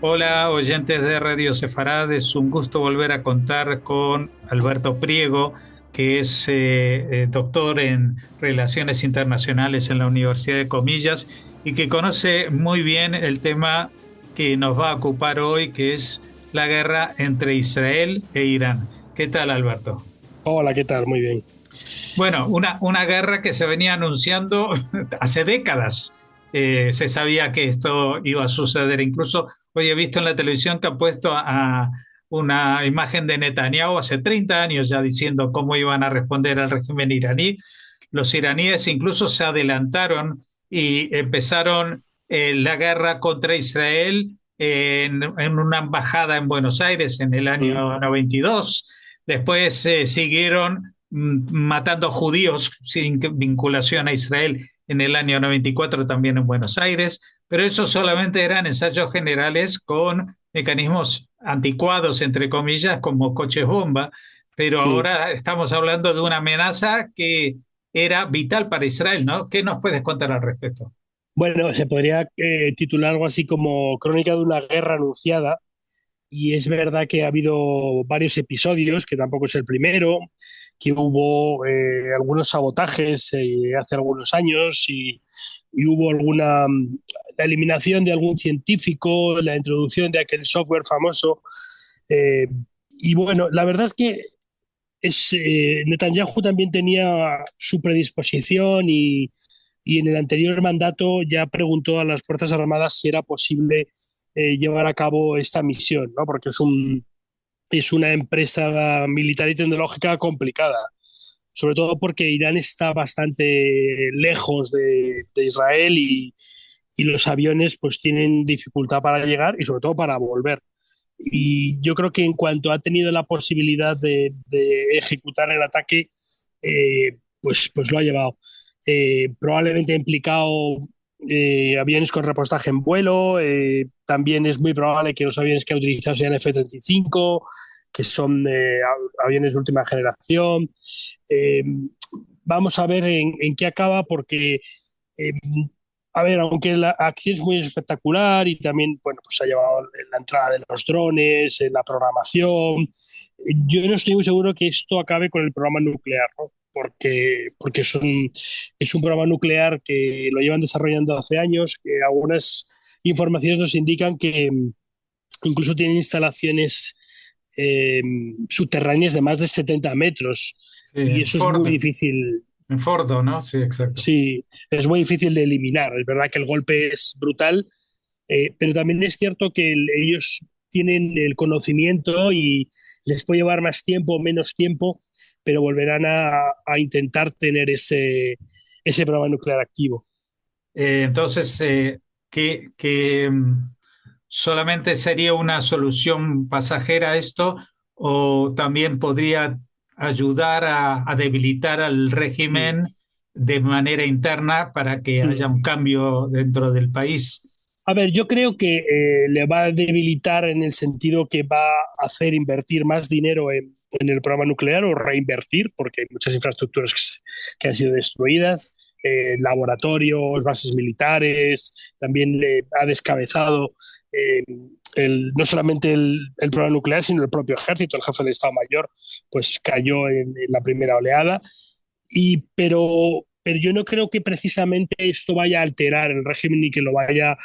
Hola, oyentes de Radio Sefarad. Es un gusto volver a contar con Alberto Priego, que es doctor en Relaciones Internacionales en la Universidad de Comillas y que conoce muy bien el tema que nos va a ocupar hoy, que es la guerra entre Israel e Irán. ¿Qué tal, Alberto? Hola, ¿qué tal? Muy bien. Bueno, una guerra que se venía anunciando hace décadas. Se sabía que esto iba a suceder. Incluso hoy he visto en la televisión que han puesto a una imagen de Netanyahu hace 30 años ya diciendo cómo iban a responder al régimen iraní. Los iraníes incluso se adelantaron y empezaron la guerra contra Israel en una embajada en Buenos Aires en el Mm. año 92. Después siguieron matando judíos sin vinculación a Israel en el año 94 también en Buenos Aires, pero eso solamente eran ensayos generales con mecanismos anticuados, entre comillas, como coches bomba, pero Mm. ahora estamos hablando de una amenaza que era vital para Israel, ¿no? ¿Qué nos puedes contar al respecto? Bueno, se podría titular algo así como Crónica de una guerra anunciada, y es verdad que ha habido varios episodios, que tampoco es el primero, que hubo algunos sabotajes hace algunos años y hubo la eliminación de algún científico, la introducción de aquel software famoso. eh, y bueno, la verdad es que Netanyahu también tenía su predisposición y en el anterior mandato ya preguntó a las Fuerzas Armadas si era posible llevar a cabo esta misión, ¿no? Porque es una empresa militar y tecnológica complicada, sobre todo porque Irán está bastante lejos de Israel y los aviones pues tienen dificultad para llegar y sobre todo para volver. Y yo creo que en cuanto ha tenido la posibilidad de ejecutar el ataque, pues lo ha llevado. Probablemente ha implicado aviones con repostaje en vuelo. También es muy probable que los aviones que ha utilizado sean F-35, que son aviones de última generación. Eh, Vamos a ver en qué acaba, porque eh, a ver, aunque la acción es muy espectacular y también, bueno, pues ha llevado la entrada de los drones, la programación, yo no estoy muy seguro que esto acabe con el programa nuclear, ¿no? Porque es un programa nuclear que lo llevan desarrollando hace años, que algunas informaciones nos indican que incluso tienen instalaciones eh, subterráneas de más de 70 metros, y En eso es muy Ford, difícil. en Fordo, ¿no? Sí, exacto. Sí, es muy difícil de eliminar. Es verdad que el golpe es brutal, pero también es cierto que ellos tienen el conocimiento y les puede llevar más tiempo o menos tiempo, pero volverán a intentar tener ese programa nuclear activo. Entonces, que solamente sería una solución pasajera esto, o también podría ayudar a debilitar al Mm. régimen de manera interna para que Mm. haya un cambio dentro del país. A ver, yo creo que le va a debilitar en el sentido que va a hacer invertir más dinero en el programa nuclear o reinvertir, porque hay muchas infraestructuras que han sido destruidas, laboratorios, bases militares, también le ha descabezado eh, no solamente el programa nuclear, sino el propio ejército. El jefe del Estado Mayor pues cayó en la primera oleada, pero yo no creo que precisamente esto vaya a alterar el régimen ni que lo vaya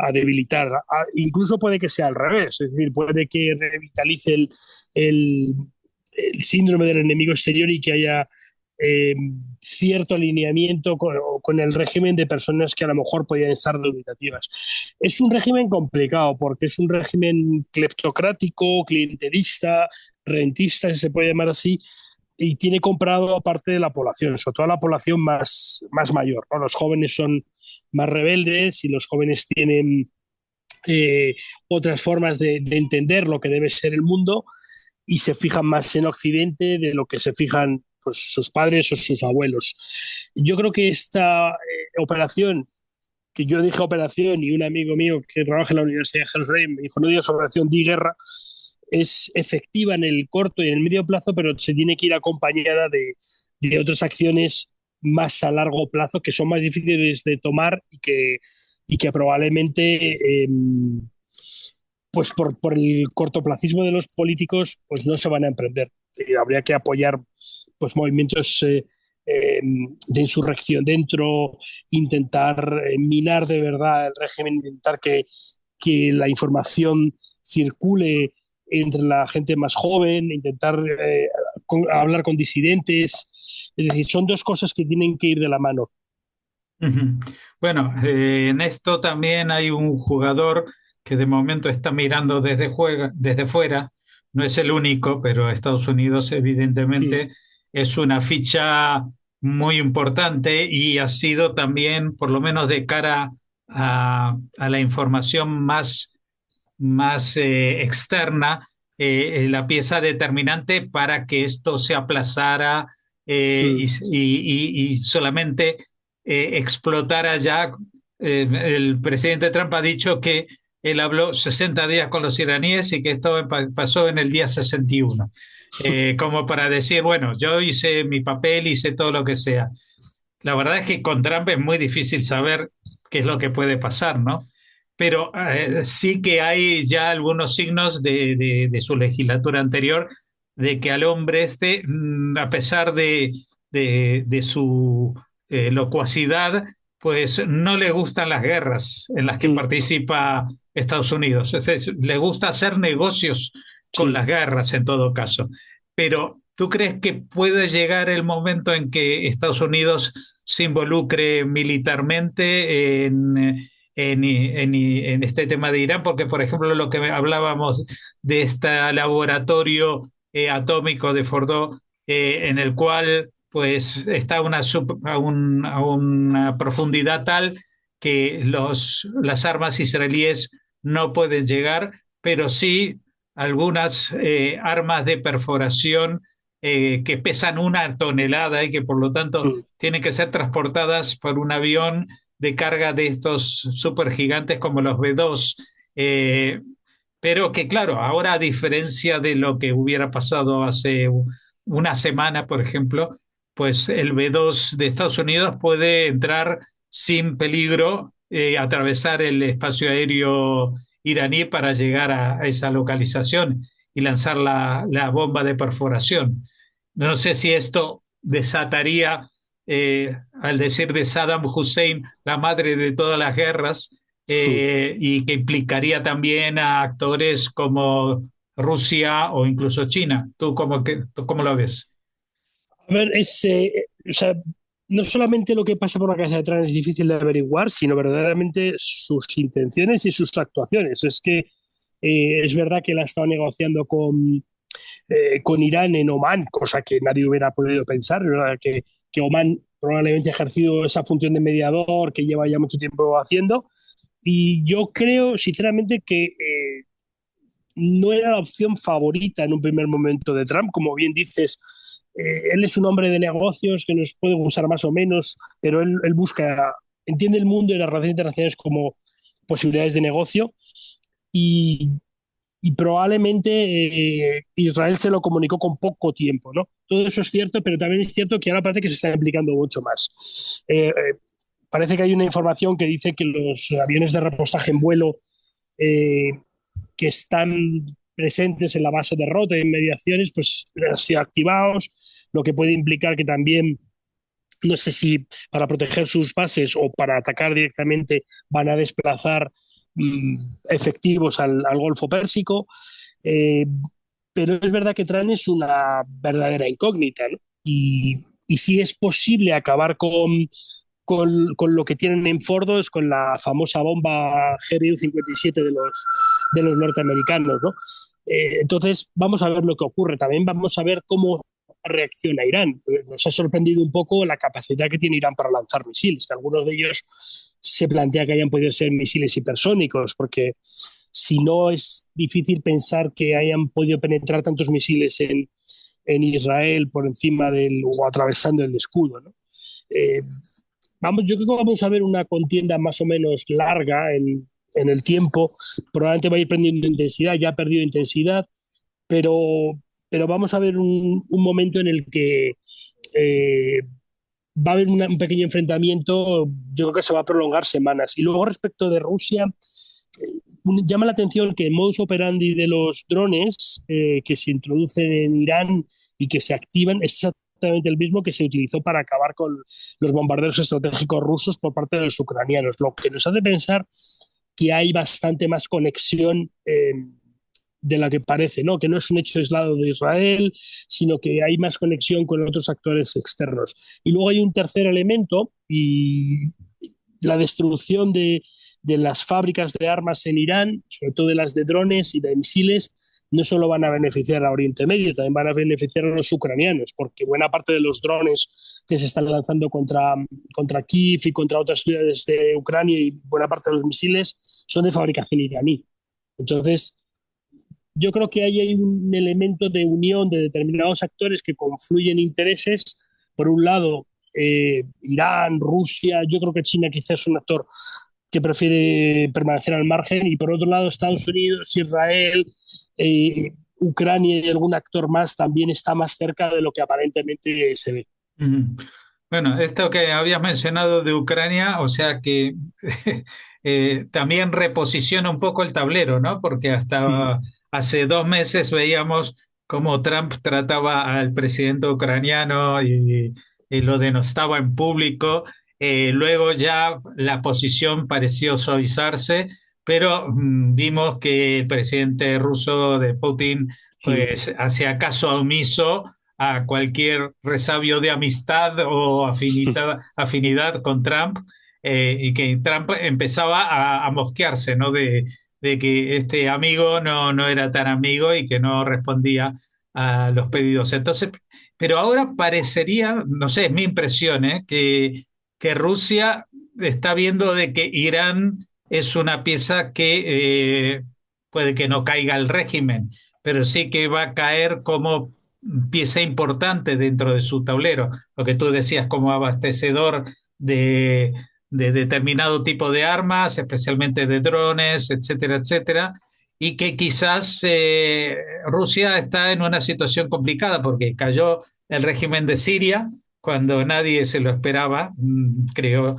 a debilitar. Incluso puede que sea al revés, es decir, puede que revitalice el, el síndrome del enemigo exterior y que haya eh, cierto alineamiento con el régimen de personas que a lo mejor podían estar dubitativas. Es un régimen complicado porque es un régimen cleptocrático, clientelista, rentista, si se puede llamar así, y tiene comprado a parte de la población, sobre todo a la población más mayor, ¿no? Los jóvenes son más rebeldes y los jóvenes tienen otras formas de entender lo que debe ser el mundo y se fijan más en Occidente de lo que se fijan pues, sus padres o sus abuelos. Yo creo que esta operación, que yo dije operación y un amigo mío que trabaja en la Universidad de Jerusalén me dijo no digas operación, di guerra, es efectiva en el corto y en el medio plazo, pero se tiene que ir acompañada de otras acciones más a largo plazo que son más difíciles de tomar y que probablemente pues por el cortoplacismo de los políticos, pues no se van a emprender. Habría que apoyar pues movimientos de insurrección dentro, intentar minar de verdad el régimen, intentar que la información circule entre la gente más joven, intentar hablar con disidentes. Es decir, son dos cosas que tienen que ir de la mano. Ujú. Bueno, en esto también hay un jugador que de momento está mirando desde fuera. No es el único, pero Estados Unidos Mm, evidentemente es una ficha muy importante y ha sido también, por lo menos de cara a la información más externa, la pieza determinante para que esto se aplazara mm, y solamente explotara ya. El presidente Trump ha dicho que él habló 60 días con los iraníes y que esto pasó en el día 61. Como para decir, bueno, yo hice mi papel, hice todo lo que sea. La verdad es que con Trump es muy difícil saber qué es lo que puede pasar, ¿no? Pero sí que hay ya algunos signos de su legislatura anterior de que al hombre este, a pesar de su locuacidad, pues no le gustan las guerras en las que mm, participa Estados Unidos. Es decir, le gusta hacer negocios con sí. las guerras en todo caso. Pero ¿tú crees que puede llegar el momento en que Estados Unidos se involucre militarmente en este tema de Irán? Porque, por ejemplo, lo que hablábamos de este laboratorio atómico de Fordo, en el cual pues está a una profundidad tal que las armas israelíes no pueden llegar, pero sí algunas armas de perforación que pesan 1 tonelada y que por lo tanto Mm. tienen que ser transportadas por un avión de carga de estos supergigantes como los B-2. Pero que claro, ahora a diferencia de lo que hubiera pasado hace una semana, por ejemplo, pues el B-2 de Estados Unidos puede entrar sin peligro, atravesar el espacio aéreo iraní para llegar a esa localización y lanzar la bomba de perforación. No sé si esto desataría, al decir de Saddam Hussein, la madre de todas las guerras, Mm. y que implicaría también a actores como Rusia o incluso China. ¿Tú cómo lo ves? A ver, o sea, no solamente lo que pasa por la cabeza de Trump es difícil de averiguar, sino verdaderamente sus intenciones y sus actuaciones. Es que es verdad que él ha estado negociando con Irán en Omán, cosa que nadie hubiera podido pensar, ¿verdad? Que Omán probablemente ha ejercido esa función de mediador que lleva ya mucho tiempo haciendo. Y yo creo, sinceramente, que no era la opción favorita en un primer momento de Trump. Como bien dices, él es un hombre de negocios que nos puede gustar más o menos, pero él busca, entiende el mundo y las relaciones internacionales como posibilidades de negocio y, y probablemente Israel se lo comunicó con poco tiempo, ¿no? Todo eso es cierto, pero también es cierto que ahora parece que se está implicando mucho más. Parece que hay una información que dice que los aviones de repostaje en vuelo eh, que están presentes en la base de Rota y en mediaciones, pues han sido activados, lo que puede implicar que también, no sé si para proteger sus bases o para atacar directamente, van a desplazar efectivos al Golfo Pérsico. Eh, pero es verdad que Trump es una verdadera incógnita, ¿no? Y si es posible acabar con lo que tienen en Fordo, es con la famosa bomba GBU-57 de los norteamericanos, ¿no? Entonces, vamos a ver lo que ocurre. También vamos a ver cómo reacciona Irán. Nos ha sorprendido un poco la capacidad que tiene Irán para lanzar misiles. Algunos de ellos se plantea que hayan podido ser misiles hipersónicos, porque si no es difícil pensar que hayan podido penetrar tantos misiles en Israel por encima del o atravesando el escudo, ¿no? Eh, yo creo que vamos a ver una contienda más o menos larga en el tiempo. Probablemente va a ir perdiendo intensidad, ya ha perdido intensidad, pero, pero vamos a ver un momento en el que eh, va a haber un pequeño enfrentamiento, yo creo que se va a prolongar semanas. Y luego respecto de Rusia, llama la atención que el modus operandi de los drones que se introducen en Irán y que se activan es exactamente el mismo que se utilizó para acabar con los bombarderos estratégicos rusos por parte de los ucranianos, lo que nos hace pensar que hay bastante más conexión de la que parece, ¿no? Que no es un hecho aislado de Israel, sino que hay más conexión con otros actores externos. Y luego hay un tercer elemento, y la destrucción de las fábricas de armas en Irán, sobre todo de las de drones y de misiles, no solo van a beneficiar a Oriente Medio, también van a beneficiar a los ucranianos, porque buena parte de los drones que se están lanzando contra Kiev y contra otras ciudades de Ucrania y buena parte de los misiles son de fabricación iraní. Entonces, yo creo que ahí hay un elemento de unión de determinados actores que confluyen intereses. Por un lado, Irán, Rusia, yo creo que China quizás es un actor que prefiere permanecer al margen, y por otro lado Estados Unidos, Israel, Ucrania y algún actor más también está más cerca de lo que aparentemente se ve. Ujú. Bueno, esto que habías mencionado de Ucrania, o sea que también reposiciona un poco el tablero, ¿no? Porque Sí, hasta hace 2 meses veíamos cómo Trump trataba al presidente ucraniano y lo denostaba en público. Luego ya la posición pareció suavizarse, pero vimos que el presidente ruso de Putin sí. pues hacía caso omiso a cualquier resabio de amistad o afinidad con Trump, y que Trump empezaba a mosquearse, ¿no? De que este amigo no era tan amigo y que no respondía a los pedidos. Entonces, pero ahora parecería, no sé, es mi impresión, que Rusia está viendo de que Irán es una pieza que puede que no caiga al régimen, pero sí que va a caer como pieza importante dentro de su tablero. Lo que tú decías como abastecedor de, de determinado tipo de armas, especialmente de drones, etcétera, etcétera, y que quizás Rusia está en una situación complicada porque cayó el régimen de Siria cuando nadie se lo esperaba, creo,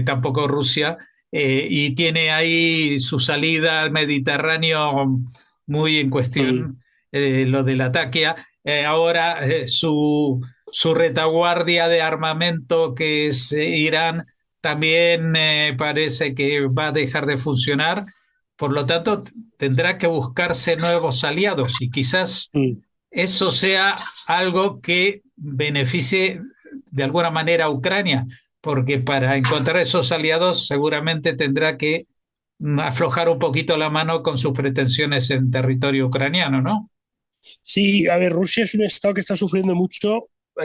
tampoco Rusia, y tiene ahí su salida al Mediterráneo muy en Mm, cuestión, lo de la Latakia. Ahora su retaguardia de armamento, que es Irán, también parece que va a dejar de funcionar. Por lo tanto, tendrá que buscarse nuevos aliados y quizás mm. eso sea algo que beneficie de alguna manera a Ucrania, porque para encontrar esos aliados seguramente tendrá que aflojar un poquito la mano con sus pretensiones en territorio ucraniano, ¿no? Sí, a ver, Rusia es un estado que está sufriendo mucho, o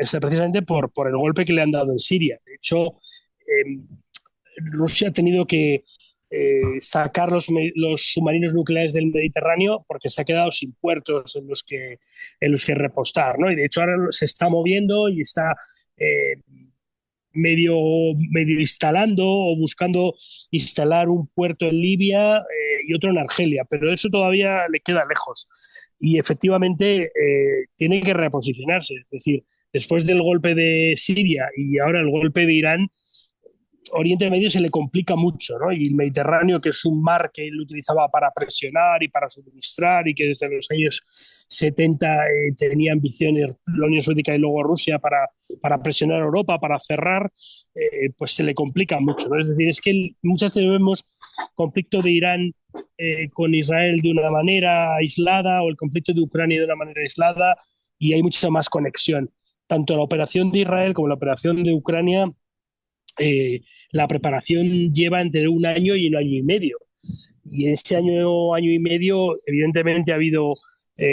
sea, precisamente por el golpe que le han dado en Siria. De hecho, eh, Rusia ha tenido que sacar los submarinos nucleares del Mediterráneo porque se ha quedado sin puertos en los que repostar, ¿no? Y de hecho ahora se está moviendo y está eh, medio, medio instalando o buscando instalar un puerto en Libia y otro en Argelia, pero eso todavía le queda lejos. Y efectivamente tiene que reposicionarse, es decir, después del golpe de Siria y ahora el golpe de Irán, Oriente Medio se le complica mucho, ¿no? Y el Mediterráneo, que es un mar que él utilizaba para presionar y para suministrar, y que desde los años 70 tenía ambiciones la Unión Soviética y luego Rusia para presionar a Europa, para cerrar, pues se le complica mucho, ¿no? Es decir, es que muchas veces vemos conflicto de Irán con Israel de una manera aislada, o el conflicto de Ucrania de una manera aislada, y hay mucha más conexión. Tanto la operación de Israel como la operación de Ucrania, eh, la preparación lleva entre un año y un año y medio. Y en ese año, año y medio, evidentemente ha habido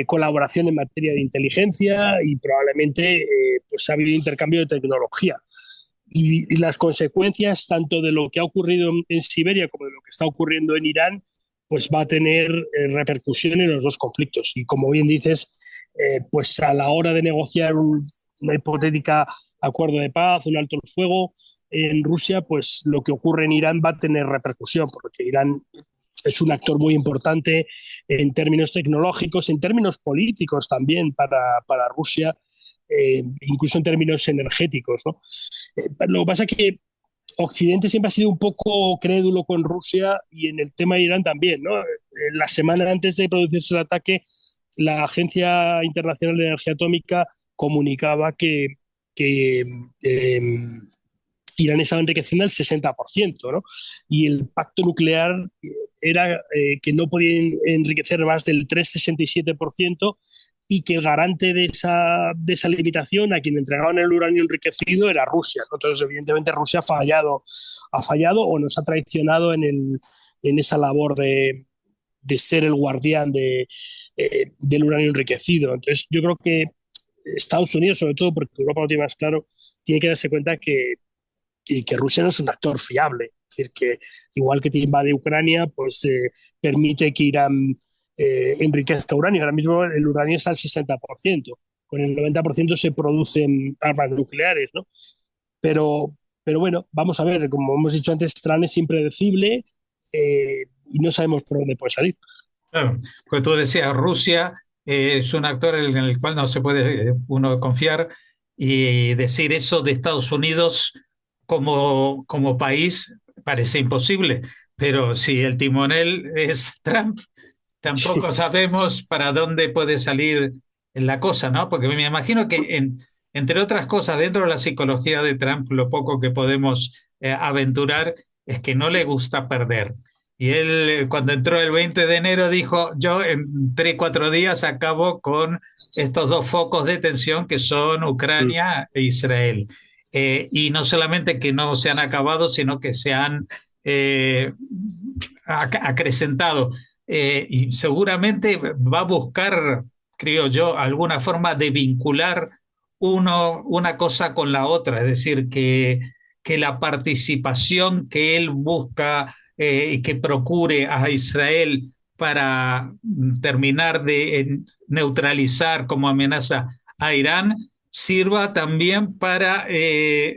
colaboración en materia de inteligencia y probablemente pues ha habido intercambio de tecnología. Y las consecuencias tanto de lo que ha ocurrido en Siberia como de lo que está ocurriendo en Irán, pues va a tener repercusión en los dos conflictos. Y como bien dices, pues a la hora de negociar una hipotética acuerdo de paz, un alto el fuego en Rusia, pues lo que ocurre en Irán va a tener repercusión, porque Irán es un actor muy importante en términos tecnológicos, en términos políticos también para Rusia, incluso en términos energéticos, ¿no? Lo que pasa es que Occidente siempre ha sido un poco crédulo con Rusia y en el tema de Irán también, ¿no? La semana antes de producirse el ataque, la Agencia Internacional de Energía Atómica comunicaba que Irán estaba enriqueciendo el 60%, ¿no? Y el pacto nuclear era que no podían enriquecer más del 3,67% y que el garante de esa limitación a quien entregaban el uranio enriquecido era Rusia, ¿no? Entonces, evidentemente, Rusia ha fallado o nos ha traicionado en esa labor de ser el guardián del uranio enriquecido. Entonces, yo creo que Estados Unidos, sobre todo porque Europa lo tiene más claro, tiene que darse cuenta que Rusia no es un actor fiable. Es decir, que igual que te invade Ucrania, pues permite que Irán enriquezca uranio. Ahora mismo el uranio está al 60%. Con el 90% se producen armas nucleares, ¿no? Pero, pero bueno, vamos a ver, como hemos dicho antes, Trump es impredecible y no sabemos por dónde puede salir. Claro, porque tú decías, Rusia es un actor en el cual no se puede uno confiar y decir eso de Estados Unidos como país parece imposible, pero si el timonel es Trump, tampoco sabemos para dónde puede salir la cosa, ¿no? Porque me imagino que, entre otras cosas, dentro de la psicología de Trump, lo poco que podemos aventurar es que no le gusta perder. Y él, cuando entró el 20 de enero, dijo, yo en 3, 4 días acabo con estos dos focos de tensión que son Mm. Ucrania e Israel. Y no solamente que no se han acabado, sino que se han eh, acrecentado. Y seguramente va a buscar, creo yo, alguna forma de vincular una cosa con la otra, es decir, que la participación que él busca y que procure a Israel para terminar de neutralizar como amenaza a Irán, sirva también para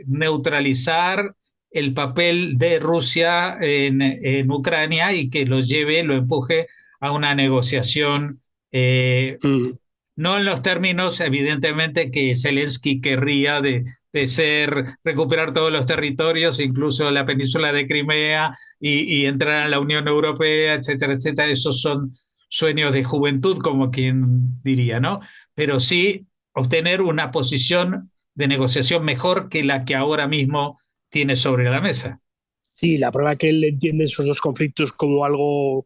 neutralizar el papel de Rusia en Ucrania y que lo lleve, lo empuje a una negociación, Mm. no en los términos, evidentemente, que Zelensky querría de ser, recuperar todos los territorios, incluso la península de Crimea y entrar a la Unión Europea, etcétera, etcétera. Esos son sueños de juventud, como quien diría, ¿no? Pero sí obtener una posición de negociación mejor que la que ahora mismo tiene sobre la mesa. Sí, la prueba que él entiende esos dos conflictos como algo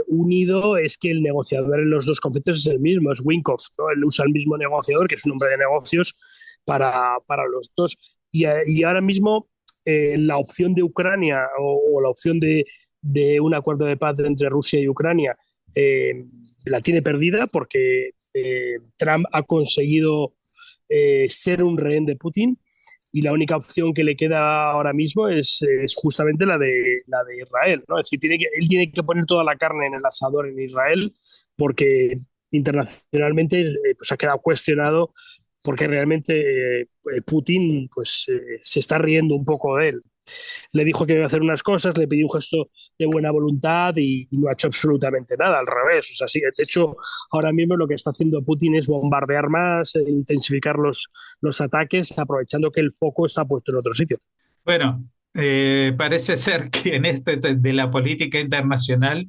unido es que el negociador en los dos conflictos es el mismo, es Winkov, ¿no? Él usa el mismo negociador, que es un hombre de negocios, para los dos. Y ahora mismo la opción de Ucrania o la opción de un acuerdo de paz entre Rusia y Ucrania la tiene perdida porque Trump ha conseguido ser un rehén de Putin y la única opción que le queda ahora mismo es justamente la de Israel, ¿no? Es decir, él tiene que poner toda la carne en el asador en Israel porque internacionalmente pues ha quedado cuestionado porque realmente Putin pues, se está riendo un poco de él. Le dijo que iba a hacer unas cosas, le pidió un gesto de buena voluntad y no ha hecho absolutamente nada, al revés. O sea, sí, de hecho, ahora mismo lo que está haciendo Putin es bombardear más, intensificar los ataques, aprovechando que el foco está puesto en otro sitio. Bueno, parece ser que en esto de la política internacional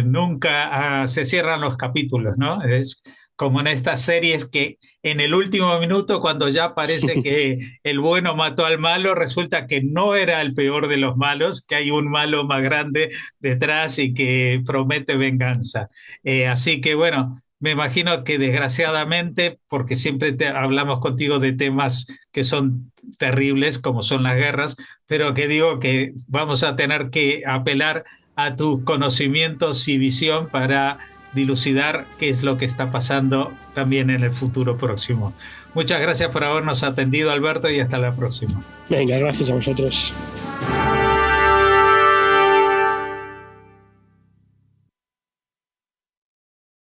nunca se cierran los capítulos, ¿no? Es como en estas series que en el último minuto, cuando ya parece que el bueno mató al malo, resulta que no era el peor de los malos, que hay un malo más grande detrás y que promete venganza. Así que bueno. Me imagino que desgraciadamente, porque siempre hablamos contigo de temas que son terribles, como son las guerras, pero que digo que vamos a tener que apelar a tus conocimientos y visión para dilucidar qué es lo que está pasando también en el futuro próximo. Muchas gracias por habernos atendido, Alberto, y hasta la próxima. Venga, gracias a vosotros.